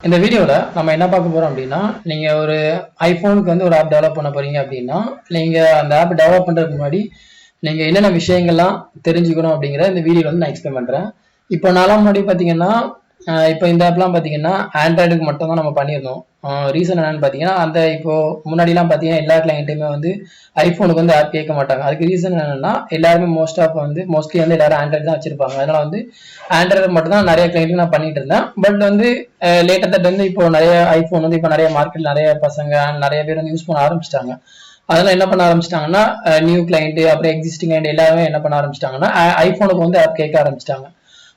இந்த வீடியோல நம்ம என்ன பார்க்க போறோம் அப்படின்னா, நீங்க ஒரு ஐபோனுக்கு வந்து ஒரு ஆப் டெவலப் பண்ண போறீங்க அப்படின்னா, நீங்க அந்த ஆப் டெவலப் பண்றதுக்கு முன்னாடி நீங்க என்னென்ன விஷயங்கள்லாம் தெரிஞ்சுக்கணும் அப்படிங்கிற இந்த வீடியோல வந்து நான் எக்ஸ்பிளைன் பண்றேன். இப்போ நான்லாம் முன்னாடி பார்த்தீங்கன்னா, இப்போ இந்த ஆப்லாம் பார்த்தீங்கன்னா ஆண்ட்ராய்டுக்கு மட்டும் தான் நம்ம பண்ணியிருந்தோம். ரீசன் என்னன்னு பார்த்தீங்கன்னா, அந்த இப்போ முன்னாடிலாம் பார்த்தீங்கன்னா எல்லா கிளைண்ட்டுமே வந்து ஐபோனுக்கு வந்து ஆப் கேட்க மாட்டாங்க. அதுக்கு ரீசன் என்னன்னா, எல்லாருமே மோஸ்ட்லி வந்து எல்லாரும் ஆண்ட்ராய்டு தான் வச்சிருப்பாங்க. அதனால வந்து ஆண்ட்ராய்டு மட்டும் தான் நிறைய கிளைண்ட்டுக்கு நான் பண்ணிட்டு இருந்தேன். பட் வந்து லேட்டர் தட் வந்து இப்போ நிறைய ஐபோன் வந்து இப்போ நிறைய மார்க்கெட் நிறைய பசங்க நிறைய பேர் வந்து யூஸ் பண்ண ஆரம்பிச்சிட்டாங்க. அதெல்லாம் என்ன பண்ண ஆரம்பிச்சிட்டாங்கன்னா, நியூ கிளைண்ட் அப்புறம் எக்ஸிஸ்டிங் கிளைண்ட் எல்லாருமே என்ன பண்ண ஆரம்பிச்சிட்டாங்கன்னா, ஐபோனுக்கு வந்து ஆப் கேட்க ஆரம்பிச்சிட்டாங்க.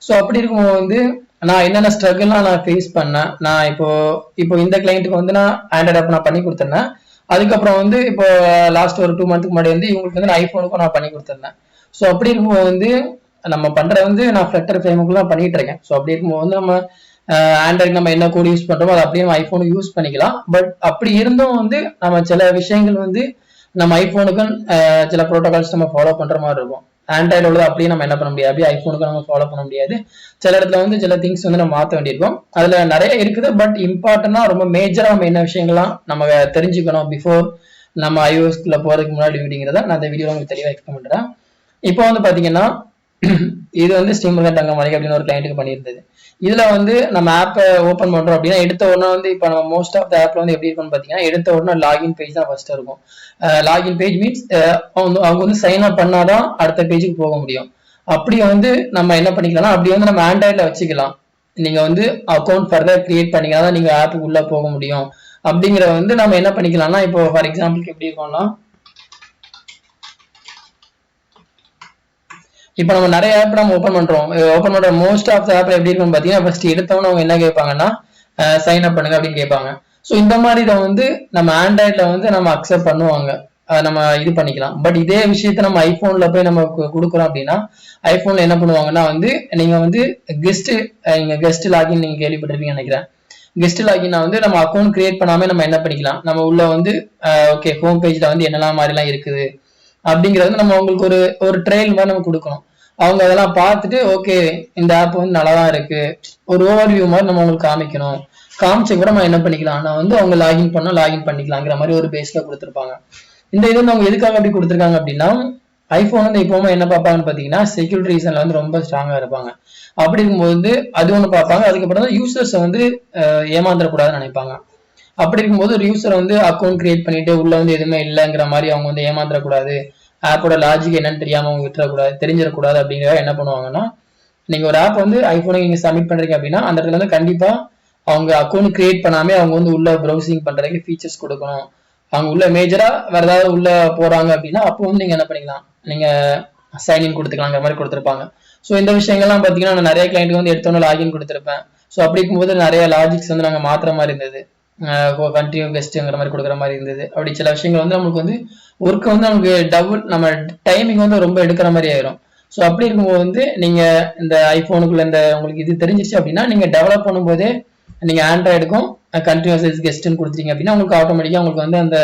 ஸோ அப்படி இருக்கும்போது வந்து நான் என்னென்ன ஸ்ட்ரகிள்லாம் நான் ஃபேஸ் பண்ணேன். நான் இப்போ இந்த கிளைண்ட்டுக்கு வந்து நான் ஆண்ட்ராய்டு ஆப் நான் பண்ணி கொடுத்துருந்தேன். அதுக்கப்புறம் வந்து இப்போ லாஸ்ட் ஒரு 2 மந்த்துக்கு முன்னாடி வந்து இவங்களுக்கு வந்து ஐபோனுக்கும் நான் பண்ணி கொடுத்துருந்தேன். ஸோ அப்படி இருக்கும்போது வந்து நம்ம பண்றது வந்து நான் ஃபிளட்டர் ஃப்ரேமுக்குலாம் பண்ணிட்டு இருக்கேன். ஸோ அப்படி இருக்கும்போது வந்து நம்ம ஆண்ட்ராய்டு நம்ம என்ன கோட் யூஸ் பண்றோமோ அதை அப்படியே நம்ம ஐபோனுக்கு யூஸ் பண்ணிக்கலாம். பட் அப்படி இருந்தும் வந்து நம்ம சில விஷயங்கள் வந்து நம்ம ஐபோனுக்கு சில ப்ரோட்டோகால்ஸ் நம்ம ஃபாலோ பண்ற மாதிரி இருக்கும். ஆண்ட்ராய்டு உள்ளது அப்படியே நம்ம என்ன பண்ண முடியாது, அப்படியே ஐபோனுக்கு நம்ம ஃபாலோ பண்ண முடியாது. சில இடத்துல வந்து சில திங்ஸ் வந்து நம்ம மாற்ற வேண்டியிருக்கும். அதுல நிறைய இருக்குது. பட் இம்பார்ட்டன்டா ரொம்ப மேஜரா நம்ம என்ன விஷயங்கள்லாம் நம்ம தெரிஞ்சுக்கணும் பிஃபோர் நம்ம iOSக்குள்ள போறதுக்கு முன்னாடி அப்படிங்கிறத நான் இந்த வீடியோல உங்களுக்கு தெளிவாக எக்ஸ்பிளைன் பண்றேன். இப்போ வந்து பாத்தீங்கன்னா, இது வந்து ஸ்டீமர் தங்கமலை அப்படின்னு ஒரு கிளைண்ட்டுக்கு பண்ணியிருந்தது. இதுல வந்து நம்ம ஆப்பை ஓப்பன் பண்றோம் அப்படின்னா எடுத்த உடனே வந்து இப்போ நம்ம மோஸ்ட் ஆஃப் த ஆப்ல வந்து எப்படி இருக்கும்னு பாத்தீங்கன்னா, எடுத்த உடனே லாகின் பேஜ் தான் ஃபர்ஸ்ட் இருக்கும். லாகின் பேஜ் மீன்ஸ் அவங்க வந்து சைன் அப் பண்ணாதான் அடுத்த பேஜுக்கு போக முடியும். அப்படி வந்து நம்ம என்ன பண்ணிக்கலாம்னா, அப்படி வந்து நம்ம ஆண்ட்ராய்ட்ல வச்சுக்கலாம். நீங்க வந்து அக்கௌண்ட் ஃபர்தர் கிரியேட் பண்ணிக்கலாம் தான் நீங்க ஆப்புக்கு உள்ள போக முடியும். அப்படிங்கிற வந்து நம்ம என்ன பண்ணிக்கலாம்னா, இப்போ ஃபார் எக்ஸாம்பிளுக்கு எப்படி இருக்கும்னா, இப்போ நம்ம நிறைய ஆப் நம்ம ஓப்பன் பண்ற மோஸ்ட் ஆஃப் த ஆப்ல எப்படி இருக்குன்னு பாத்தீங்கன்னா, ஃபர்ஸ்ட் எடுத்தவொன்னு அவங்க என்ன கேட்பாங்கன்னா, சைன் அப் பண்ணுங்க அப்படின்னு கேட்பாங்க. ஸோ இந்த மாதிரி இதை வந்து நம்ம ஆண்ட்ராய்ட்ல வந்து நம்ம அக்செப்ட் பண்ணுவாங்க, நம்ம இது பண்ணிக்கலாம். பட் இதே விஷயத்த நம்ம ஐபோன்ல போய் நம்ம கொடுக்குறோம் அப்படின்னா, ஐபோன்ல என்ன பண்ணுவாங்கன்னா வந்து நீங்க வந்து கெஸ்ட் லாகின் நீங்க கேள்விப்பட்டிருப்பீங்கன்னு நினைக்கிறேன். கெஸ்ட் லாகின் வந்து நம்ம அக்கௌண்ட் கிரியேட் பண்ணாம நம்ம என்ன பண்ணிக்கலாம், நம்ம உள்ள வந்து ஓகே ஹோம் பேஜ்ல வந்து என்னெல்லாம் மாதிரிலாம் இருக்குது அப்படிங்கிறது நம்ம அவங்களுக்கு ஒரு ட்ரையல் மாதிரி நம்ம கொடுக்கணும். அவங்க அதெல்லாம் பார்த்துட்டு ஓகே இந்த ஆப் வந்து நல்லாதான் இருக்கு, ஒரு ஓவர்வியூ மாதிரி நம்ம அவங்களுக்கு காமிக்கணும். காமிச்ச கூட நம்ம என்ன பண்ணிக்கலாம், நான் வந்து அவங்க லாகின் பண்ணா லாகின் பண்ணிக்கலாங்கிற மாதிரி ஒரு பேஸ்ல கொடுத்துருப்பாங்க. இந்த இது வந்து அவங்க எதுக்காக அப்படி கொடுத்துருக்காங்க அப்படின்னா, ஐபோன் வந்து இப்போவுமே என்ன பார்ப்பாங்கன்னு பார்த்தீங்கன்னா, செக்யூரிட்டி ரீசன்ல வந்து ரொம்ப ஸ்ட்ராங்கா இருப்பாங்க. அப்படி இருக்கும்போது அது ஒன்று பார்ப்பாங்க. அதுக்கப்புறம் தான் யூசர்ஸை வந்து ஏமாந்துடக்கூடாதுன்னு நினைப்பாங்க. அப்படி இருக்கும்போது ஒரு யூசர் வந்து அக்கௌண்ட் கிரியேட் பண்ணிட்டு உள்ள வந்து எதுவுமே இல்லைங்கிற மாதிரி அவங்க வந்து ஏமாந்துடக்கூடாது, ஆப்போட லாஜிக் என்னன்னு தெரியாம அவங்க விட்டுறக்கூடாது, தெரிஞ்சிடக்கூடாது அப்படிங்கிற என்ன பண்ணுவாங்கன்னா, நீங்க ஒரு ஆப் வந்து ஐபோனுக்கு நீங்க சப்மிட் பண்றீங்க அப்படின்னா அந்த இடத்துல வந்து கண்டிப்பா அவங்க அக்கௌண்ட் கிரியேட் பண்ணாமே அவங்க வந்து உள்ள ப்ரௌசிங் பண்றதுக்கு ஃபீச்சர்ஸ் கொடுக்கணும். அவங்க உள்ள மேஜரா வேற ஏதாவது உள்ள போறாங்க அப்படின்னா அப்போ வந்து நீங்க என்ன பண்ணிக்கலாம், நீங்க சைன்இன் கொடுத்துக்கலாங்கிற மாதிரி கொடுத்துருப்பாங்க. ஸோ இந்த விஷயங்கள்லாம் பார்த்தீங்கன்னா நான் நிறைய கிளைண்ட் வந்து எடுத்தோன்னு லாகின் கொடுத்துருப்பேன். ஸோ அப்படி இருக்கும்போது நிறைய லாஜிக்ஸ் வந்து நாங்கள் மாத்துற மாதிரி இருந்தது, கண்டினியூ கெஸ்ட்ங்கிற மாதிரி கொடுக்குற மாதிரி இருந்தது. அப்படி சில விஷயங்கள் வந்து நமக்கு வந்து ஒர்க் வந்து நமக்கு டபுள் நம்ம டைமிங் வந்து ரொம்ப எடுக்கிற மாதிரி ஆயிரும். ஸோ அப்படி இருக்கும்போது வந்து நீங்க இந்த ஐபோனுக்குள்ள இந்த உங்களுக்கு இது தெரிஞ்சிச்சு அப்படின்னா, நீங்க டெவலப் பண்ணும்போதே நீங்க ஆண்ட்ராய்டுக்கும் கண்டினியூஸ் கெஸ்ட்னு கொடுத்தீங்க அப்படின்னா உங்களுக்கு ஆட்டோமேட்டிக்கா உங்களுக்கு வந்து அந்த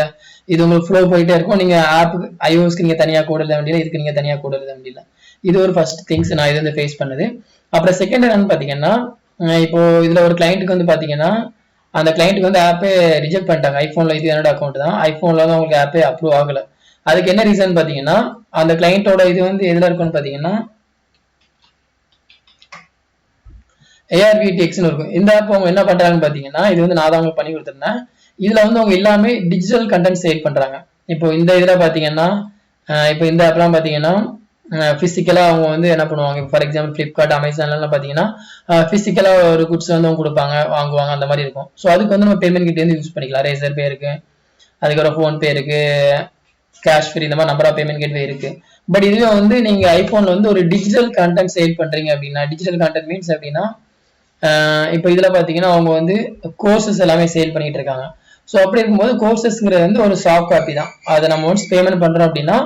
இது உங்களுக்கு ஃப்ளோ போயிட்டே இருக்கும். நீங்க ஆப்புக்கு ஐஓஎஸ்க்கு நீங்க தனியா கோட் எழுத வேண்டியது, இதுக்கு நீங்க தனியா கோட் எழுத வேண்டியது. இது ஒரு ஃபர்ஸ்ட் திங்ஸ் நான் இது வந்து ஃபேஸ் பண்ணது. அப்புறம் செகண்ட் என்னன்னு பாத்தீங்கன்னா, இப்போ இதுல ஒரு கிளைண்ட்டுக்கு வந்து பாத்தீங்கன்னா அந்த கிளைண்ட்டுக்கு வந்து ஆப்பே ரிஜெக்ட் பண்ணிட்டாங்க. ஐபோன்ல இது என்னோட அக்கௌண்ட் தான், ஐபோன்ல வந்து உங்களுக்கு ஆப்பே அப்ரூவ் ஆகல. அதுக்கு என்ன ரீசன் பாத்தீங்கன்னா, அந்த கிளைண்டோட இது வந்து எதுல இருக்குன்னு பாத்தீங்கன்னா ARVTXன்னு இருக்கும். இந்த ஆப் அவங்க என்ன பண்றாங்கன்னு பாத்தீங்கன்னா, இது வந்து நான் தான் அவங்க பண்ணி கொடுத்துருந்தேன். இதுல வந்து அவங்க எல்லாமே டிஜிட்டல் கண்டென்ட் சேல் பண்றாங்க. இப்போ இந்த இதுல பாத்தீங்கன்னா, இப்போ இந்த ஆப்லாம் பாத்தீங்கன்னா பிசிக்கலா அவங்க வந்து என்ன பண்ணுவாங்க, ஃபார் எக்ஸாம்பிள் பிளிப்கார்ட் அமேசான்லாம் பாத்தீங்கன்னா பிசிக்கலா ஒரு குட்ஸ் வந்து அவங்க கொடுப்பாங்க, வாங்குவாங்க, அந்த மாதிரி இருக்கும். ஸோ அதுக்கு வந்து நம்ம பேமெண்ட் கிட்ட இருந்து யூஸ் பண்ணிக்கலாம். ரேசர் பே இருக்கு, அதுக்கப்புறம் ஃபோன்பே இருக்கு, கேஷ் ஃப்ரீ, இந்த மாதிரி நம்பர் ஆஃப் பேமெண்ட் கேட்வே இருக்கு. பட் இதுவே வந்து நீங்க ஐபோன்ல வந்து ஒரு டிஜிட்டல் கண்டென்ட் சேல் பண்றீங்க அப்படின்னா, டிஜிட்டல் கண்டென்ட் மீன்ஸ் அப்படின்னா இப்போ இதுல பாத்தீங்கன்னா அவங்க வந்து கோர்சஸ் எல்லாமே சேல் பண்ணிட்டு இருக்காங்க. ஸோ அப்படி இருக்கும்போது கோர்சஸ்ங்கிறது வந்து ஒரு சாஃப்ட் காப்பி தான். அதை நம்ம ஒன்ஸ் பேமெண்ட் பண்றோம் அப்படின்னா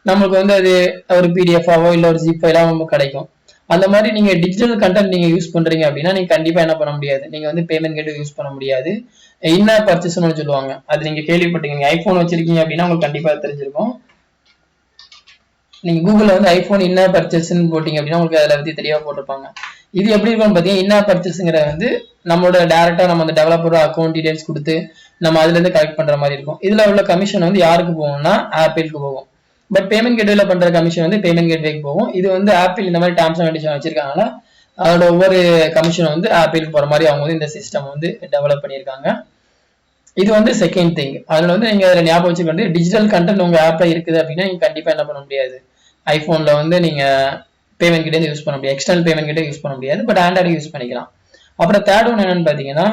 நம்மளுக்கு வந்து அது ஒரு பிடிஎஃபாவோ இல்லை ஒரு ஜிப் ஃபைலாவோ நமக்கு கிடைக்கும். அந்த மாதிரி நீங்க டிஜிட்டல் கண்டென்ட் நீங்க யூஸ் பண்றீங்க அப்படின்னா நீங்க கண்டிப்பா என்ன பண்ண முடியாது, நீங்க வந்து பேமெண்ட் கேட்டு யூஸ் பண்ண முடியாது. இன்னர் பர்ச்சேஸ்னு சொல்லுவாங்க, அது நீங்க கேள்விப்பட்டீங்க. ஐபோன் வச்சிருக்கீங்க அப்படின்னா உங்களுக்கு கண்டிப்பா தெரிஞ்சிருக்கும். நீங்க கூகுள்ல வந்து ஐபோன் இன்னர் பர்ச்சேஸ்ன்னு போட்டீங்க அப்படின்னா உங்களுக்கு அதில் பத்தி தெளிவா போட்டிருப்பாங்க. இது எப்படி இருக்கும்னு பார்த்தீங்கன்னா இன் ஆப் பர்ச்சேஸ்ங்கிற வந்து நம்மளோட டேரக்டா நம்ம அந்த டெவலப்பரோட அக்கௌண்ட் டீடைல்ஸ் கொடுத்து நம்ம அதுல இருந்து கலெக்ட் பண்ற மாதிரி இருக்கும். இதுல உள்ள கமிஷன் வந்து யாருக்கு போகும்னா ஆப்பிளுக்கு போகும். பட் பேமெண்ட் கேட்வேல பண்ற கமிஷன் வந்து பேமெண்ட் கேட்வேக்கு போகும். இது வந்து ஆப்பிள் இந்த மாதிரி டேர்ம்ஸ் அண்ட் கண்டிஷன் வச்சிருக்காங்களா அதோட ஒவ்வொரு கமிஷன் வந்து ஆப்பிளுக்கு போற மாதிரி அவங்க வந்து இந்த சிஸ்டம் வந்து டெவலப் பண்ணியிருக்காங்க. இது வந்து செகண்ட் திங். அதுல வந்து நீங்க ஞாபகம் வச்சுக்க டிஜிட்டல் கண்டென்ட் உங்க ஆப்ல இருக்குது அப்படின்னா நீங்க கண்டிப்பா என்ன பண்ண முடியாது, ஐபோன்ல வந்து நீங்க பேமெண்ட் கிட்டே யூஸ் பண்ண முடியாது, எக்ஸ்டர்னல் பேமெண்ட் கிட்டே யூஸ் பண்ண முடியாது. பட் ஆண்ட்ராய்டு யூஸ் பண்ணிக்கலாம். அப்புறம் தேர்ட் ஒன் என்னன்னு பாத்தீங்கன்னா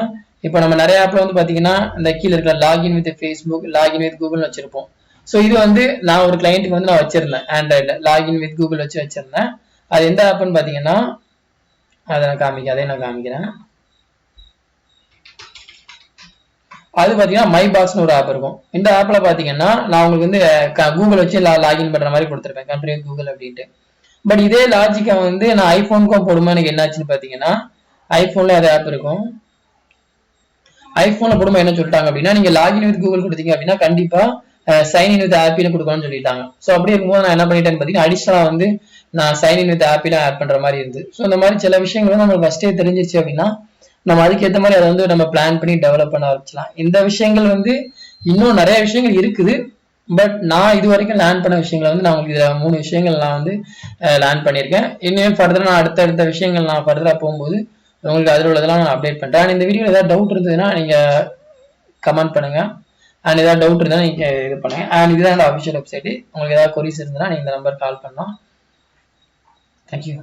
இப்போ நம்ம நிறைய ஆப்ல வந்து பாத்தீங்கன்னா இந்த கீழே இருக்கிற login with Facebook, login with Google வச்சிருப்போம். ஸோ இது வந்து நான் ஒரு கிளைண்ட்டுக்கு வந்து நான் வச்சிருந்தேன் ஆண்ட்ராய்டில் லாகின் வித் கூகுள் வச்சிருந்தேன். அது எந்த ஆப்னு பாத்தீங்கன்னா அதை நான் காமிக்கிறேன். அது பாத்தீங்கன்னா மை பாக்ஸ்னு ஒரு ஆப் இருக்கும். இந்த ஆப்ல பாத்தீங்கன்னா நான் உங்களுக்கு வந்து கூகுள் வச்சு லாகின் பண்ற மாதிரி கொடுத்துருப்பேன், கண்ட்ரி கூகுள் அப்படின்ட்டு. பட் இதே லாஜிக்கை வந்து நான் ஐபோனுக்கும் போடுமா எனக்கு என்னாச்சுன்னு பாத்தீங்கன்னா ஐபோன்ல அது ஆப் இருக்கும். ஐபோன்ல போடுமா என்ன சொல்லிட்டாங்க அப்படின்னா நீங்க லாகின் வித் கூகுள் கொடுத்தீங்க அப்படின்னா கண்டிப்பா சைன் இன் வித் ஆப்பில் கொடுக்கணும்னு சொல்லிட்டாங்க. ஸோ அப்படி இருக்கும்போது நான் என்ன பண்ணிட்டேன்னு பார்த்தீங்கன்னா அடிஷனலா வந்து நான் சைன் இன் வித் ஆப்பில் ஆட் பண்ற மாதிரி இருந்து. ஸோ இந்த மாதிரி சில விஷயங்கள் வந்து நம்மளுக்கு ஃபர்ஸ்டே தெரிஞ்சிச்சு அப்படின்னா நம்ம அதுக்கேற்ற மாதிரி அதை வந்து நம்ம பிளான் பண்ணி டெவலப் பண்ண ஆரம்பிச்சலாம். இந்த விஷயங்கள் வந்து இன்னும் நிறைய விஷயங்கள் இருக்குது. பட் நான் இது வரைக்கும் லேர்ன் பண்ண விஷயங்களை வந்து நான் உங்களுக்கு இதில் 3 விஷயங்கள் நான் வந்து லேர்ன் பண்ணியிருக்கேன். இன்னும் ஃபர்தராக நான் அடுத்த விஷயங்கள் நான் ஃபர்தராக போகும்போது உங்களுக்கு அதில் உள்ளதெல்லாம் நான் அப்டேட் பண்ணுறேன். அண்ட் இந்த வீடியோ ஏதாவது டவுட் இருந்ததுன்னா நீங்கள் கமெண்ட் பண்ணுங்க. அண்ட் ஏதாவது டவுட் இருந்தால் நீங்கள் இது பண்ணுங்க. அண்ட் இதுதான் என்னோட அஃபிஷியல் வெப்சைட். உங்களுக்கு ஏதாவது கொரிஸ் இருந்ததுன்னா நீங்கள் இந்த நம்பர் கால் பண்ணலாம். தேங்க்யூ.